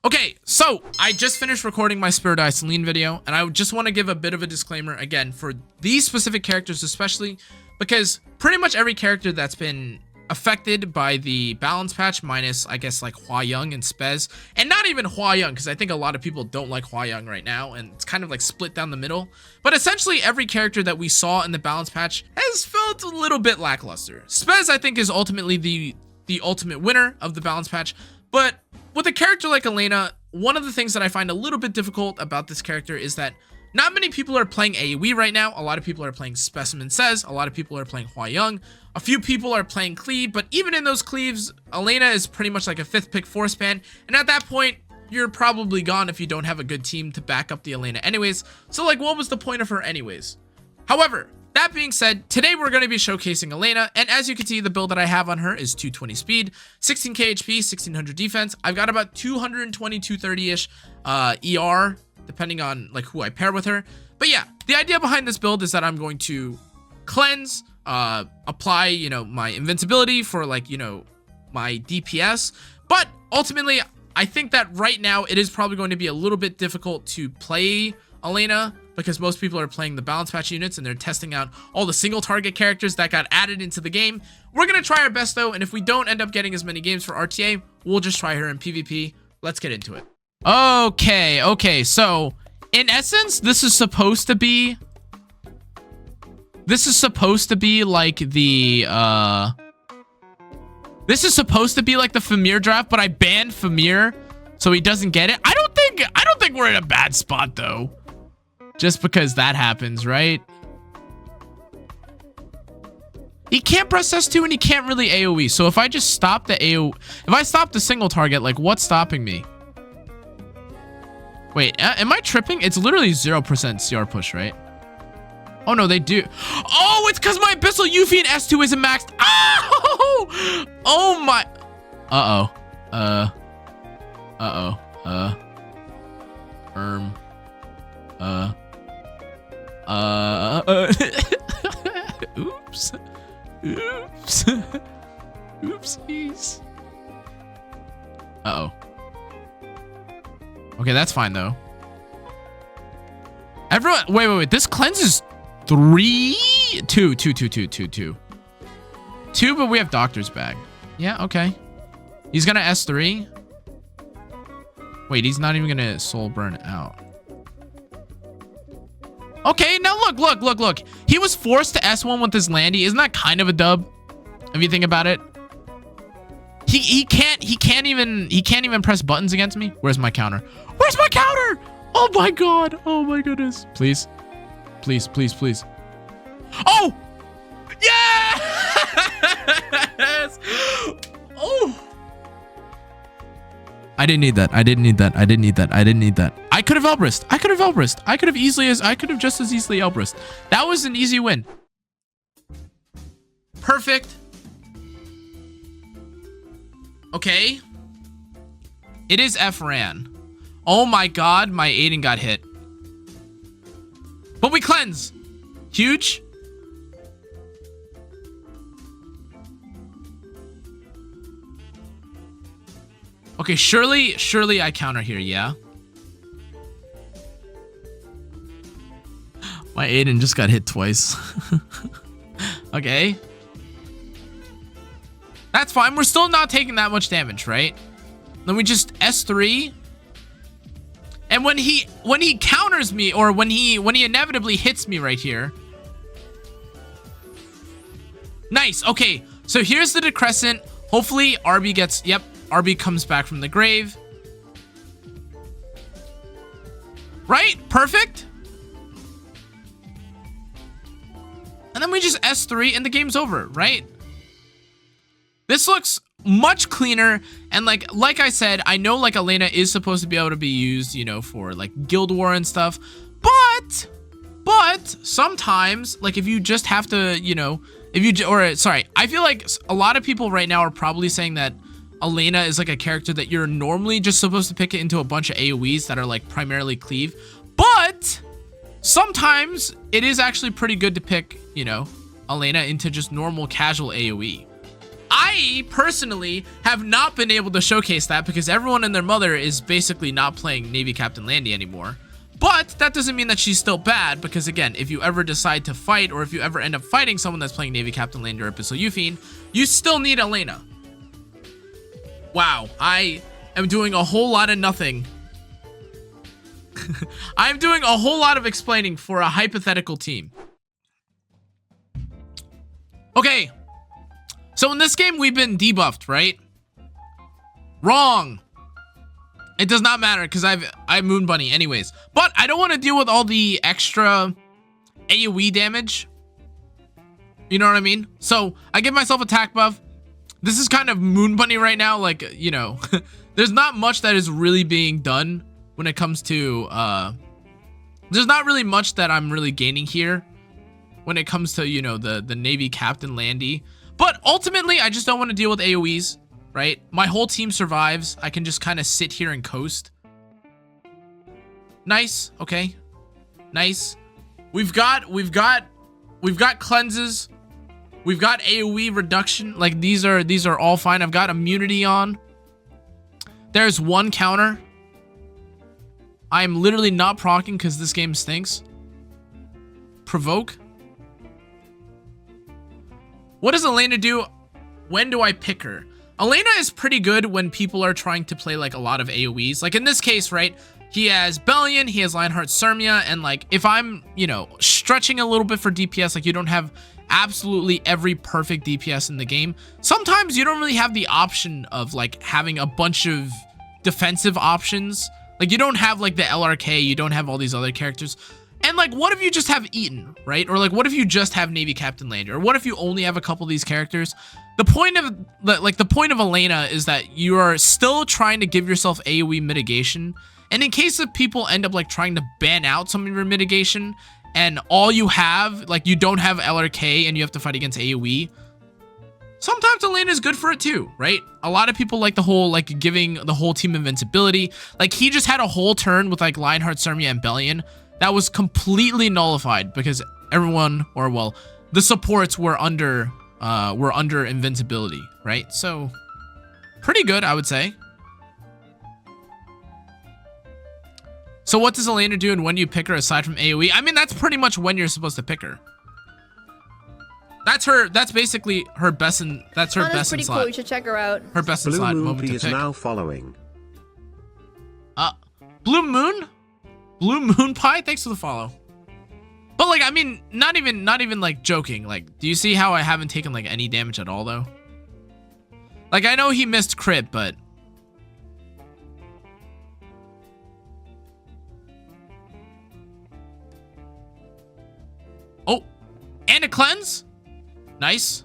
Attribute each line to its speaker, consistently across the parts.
Speaker 1: Okay, so I just finished recording my Spirit Eye Celine video, and I just want to give a bit of a disclaimer again for these specific characters, especially because pretty much every character that's been affected by the balance patch, minus I guess like Hua Young and Spez, and not even Hua Young, because I think a lot of people don't like Hua Young right now, and it's kind of like split down the middle. But essentially every character that we saw in the balance patch has felt a little bit lackluster. Spez, I think, is ultimately the ultimate winner of the balance patch, but with a character like Elena, one of the things that I find a little bit difficult about this character is that not many people are playing AoE right now. A lot of people are playing Specimen Says. A lot of people are playing Hua Young. A few people are playing Cleave, but even in those Cleaves, Elena is pretty much like a 5th pick force ban. And at that point, you're probably gone if you don't have a good team to back up the Elena anyways. So like, what was the point of her anyways? However, that being said, today we're going to be showcasing Elena, and as you can see, the build that I have on her is 220 speed, 16k HP, 1600 defense. I've got about 220, 230-ish ER, depending on like who I pair with her. But yeah, the idea behind this build is that I'm going to cleanse, apply, you know, my invincibility for like, you know, my DPS. But ultimately, I think that right now it is probably going to be a little bit difficult to play Elena, because most people are playing the balance patch units and they're testing out all the single target characters that got added into the game. We're going to try our best though, and if we don't end up getting as many games for RTA, we'll just try her in PvP. Let's get into it. Okay, so in essence, this is supposed to be like the this is supposed to be like the Famir draft, but I banned Famir so he doesn't get it. I don't think we're in a bad spot though. Just because that happens, right? He can't press S2 and he can't really AoE. So if I just stop the if I stop the single target, like what's stopping me? Wait, am I tripping? It's literally 0% CR push, right? Oh no, they do. Oh, it's because my Abyssal Yuffie and S2 isn't maxed. Oh! Oh my. Oops. Oopsies. Okay, that's fine though. Everyone, wait. This cleanse is 2, but we have Doctor's Bag. Yeah, okay. He's gonna S3. Wait, he's not even gonna soul burn out. Okay, now look. He was forced to S1 with his Landy. Isn't that kind of a dub? If you think about it. He can't even press buttons against me. Where's my counter? Where's my counter? Oh my god. Oh my goodness. Please. Oh! Yes! Oh! I didn't need that. I could have Elbrist. I could have just as easily Elbrist. That was an easy win. Perfect. Okay. It is F-Ran. Oh my god, my Aiden got hit. But we cleanse. Huge. Okay, surely I counter here, yeah? My Aiden just got hit twice. Okay. That's fine. We're still not taking that much damage, right? Then we just S3. And when he counters me, or when he inevitably hits me right here. Nice. Okay. So here's the decrescent. Hopefully RB gets, yep, RB comes back from the grave. Right? Perfect. And then we just S3 and the game's over, right? This looks much cleaner, and like I said, I know like Elena is supposed to be able to be used, you know, for like Guild War and stuff, but sometimes like if you just have to, you know, I feel like a lot of people right now are probably saying that Elena is like a character that you're normally just supposed to pick it into a bunch of AoEs that are like primarily Cleave, but sometimes it is actually pretty good to pick, you know, Elena into just normal casual AoE. I personally have not been able to showcase that because everyone and their mother is basically not playing Navy Captain Landy anymore. But that doesn't mean that she's still bad, because again, if you ever decide to fight, or if you ever end up fighting someone that's playing Navy Captain Landy or Abyssal Euphine, you still need Elena. Wow, I am doing a whole lot of nothing. I'm doing a whole lot of explaining for a hypothetical team. Okay, so in this game, we've been debuffed, right? Wrong. It does not matter because I Moon Bunny anyways. But I don't want to deal with all the extra AoE damage. You know what I mean? So I give myself attack buff. This is kind of Moon Bunny right now. Like, you know, there's not much that is really being done when it comes to, there's not really much that I'm really gaining here when it comes to, you know, the Navy Captain Landy. But ultimately, I just don't want to deal with AoEs. Right? My whole team survives. I can just kind of sit here and coast. Nice. Okay. Nice. We've got cleanses. We've got AoE reduction. Like these are all fine. I've got immunity on. There's one counter. I am literally not proccing because this game stinks. Provoke. What does Elena do? When do I pick her? Elena is pretty good when people are trying to play like a lot of AoEs. Like in this case, right? He has Bellion, he has Lionheart Sirmia, and like if I'm, you know, stretching a little bit for DPS, like you don't have absolutely every perfect DPS in the game. Sometimes you don't really have the option of like having a bunch of defensive options. Like you don't have like the LRK, you don't have all these other characters. And like, what if you just have Eaton, right? Or like, what if you just have Navy Captain Landy? Or what if you only have a couple of these characters? The point of the point of Elena is that you are still trying to give yourself AoE mitigation. And in case of people end up like trying to ban out some of your mitigation, and all you have, like you don't have LRK and you have to fight against AoE, sometimes Elena is good for it too, right? A lot of people like the whole, like giving the whole team invincibility. Like he just had a whole turn with like Lionheart, Sirmia, and Bellion that was completely nullified because everyone, or well, the supports were under invincibility, right? So pretty good, I would say. So what does Elena do and when do you pick her aside from AoE? I mean, that's pretty much when you're supposed to pick her. That's basically her best in, that's her
Speaker 2: Canna's
Speaker 1: best in
Speaker 2: pretty
Speaker 1: slot.
Speaker 2: Cool. You should check her out.
Speaker 1: Her best in
Speaker 3: Blue
Speaker 1: slot
Speaker 3: Moon
Speaker 1: moment to
Speaker 3: is
Speaker 1: pick.
Speaker 3: now following.
Speaker 1: Blue Moon? Blue Moon Pie? Thanks for the follow. But like, I mean, not even like joking. Like, do you see how I haven't taken like any damage at all though? Like, I know he missed crit, but oh, and a cleanse? Nice.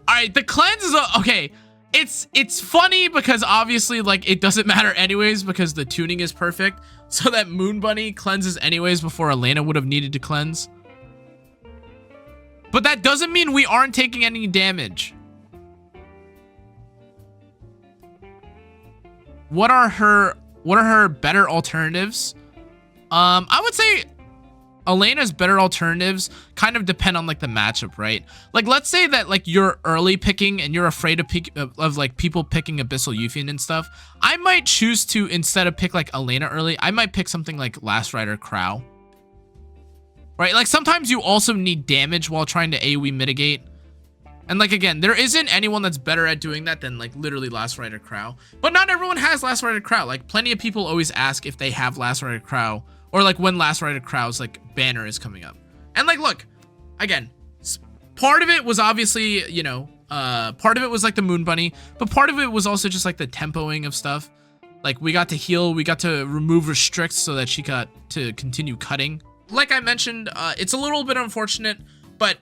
Speaker 1: All right, the cleanse is okay. It's funny because obviously like it doesn't matter anyways because the tuning is perfect. So that Moon Bunny cleanses anyways before Elena would have needed to cleanse. But that doesn't mean we aren't taking any damage. What are her better alternatives? I would say Elena's better alternatives kind of depend on like the matchup, right? Like let's say that like you're early picking and you're afraid of like people picking Abyssal Euphine and stuff. I might choose to, instead of pick like Elena early, I might pick something like Last Rider Crow. Right? Like sometimes you also need damage while trying to AoE mitigate. And like again, there isn't anyone that's better at doing that than like literally Last Rider Crow. But not everyone has Last Rider Crow. Like plenty of people always ask if they have Last Rider Crow, or like when Last Rider Crow's like banner is coming up. And like, look, again, part of it was obviously, you know, part of it was like the Moon Bunny, but part of it was also just like the tempoing of stuff. Like we got to heal, we got to remove restricts so that she got to continue cutting. Like I mentioned, it's a little bit unfortunate, but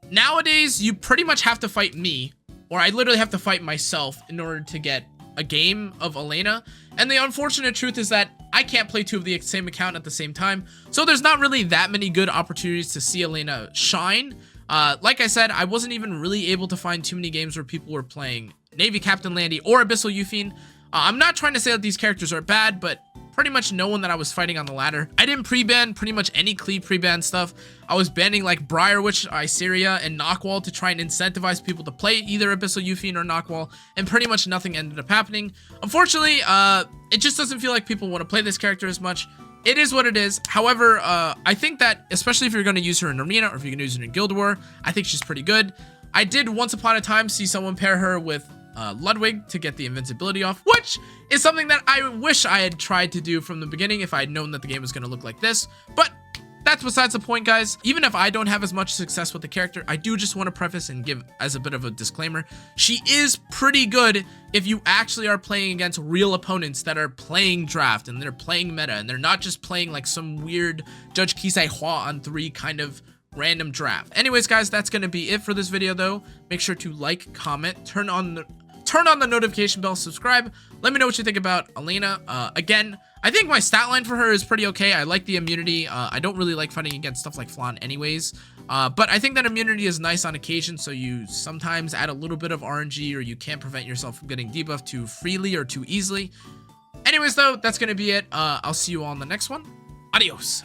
Speaker 1: nowadays you pretty much have to fight me, or I literally have to fight myself in order to get a game of Elena. And the unfortunate truth is that I can't play two of the same account at the same time. So there's not really that many good opportunities to see Elena shine. Like I said, I wasn't even really able to find too many games where people were playing Navy Captain Landy or Abyssal Euphine. I'm not trying to say that these characters are bad, but pretty much no one that I was fighting on the ladder. I didn't pre-ban pretty much any Cleave pre-ban stuff. I was banning like Briar Witch, Iseria, and Knockwall to try and incentivize people to play either Abyssal Euphine or Knockwall, and pretty much nothing ended up happening. Unfortunately, it just doesn't feel like people want to play this character as much. It is what it is. However, I think that, especially if you're going to use her in Arena or if you're going to use her in Guild War, I think she's pretty good. I did once upon a time see someone pair her with Ludwig to get the invincibility off, which is something that I wish I had tried to do from the beginning if I had known that the game was going to look like this. But that's besides the point, guys. Even if I don't have as much success with the character, I do just want to preface and give as a bit of a disclaimer, she is pretty good if you actually are playing against real opponents that are playing draft and they're playing meta and they're not just playing like some weird Judge Kisai Hua on 3 kind of random draft. Anyways, guys, that's going to be it for this video, though. Make sure to like, comment, turn on the notification bell, subscribe. Let me know what you think about Elena. Again, I think my stat line for her is pretty okay. I like the immunity. I don't really like fighting against stuff like Flan anyways. But I think that immunity is nice on occasion, so you sometimes add a little bit of RNG or you can't prevent yourself from getting debuffed too freely or too easily. Anyways, though, that's going to be it. I'll see you all on the next one. Adios.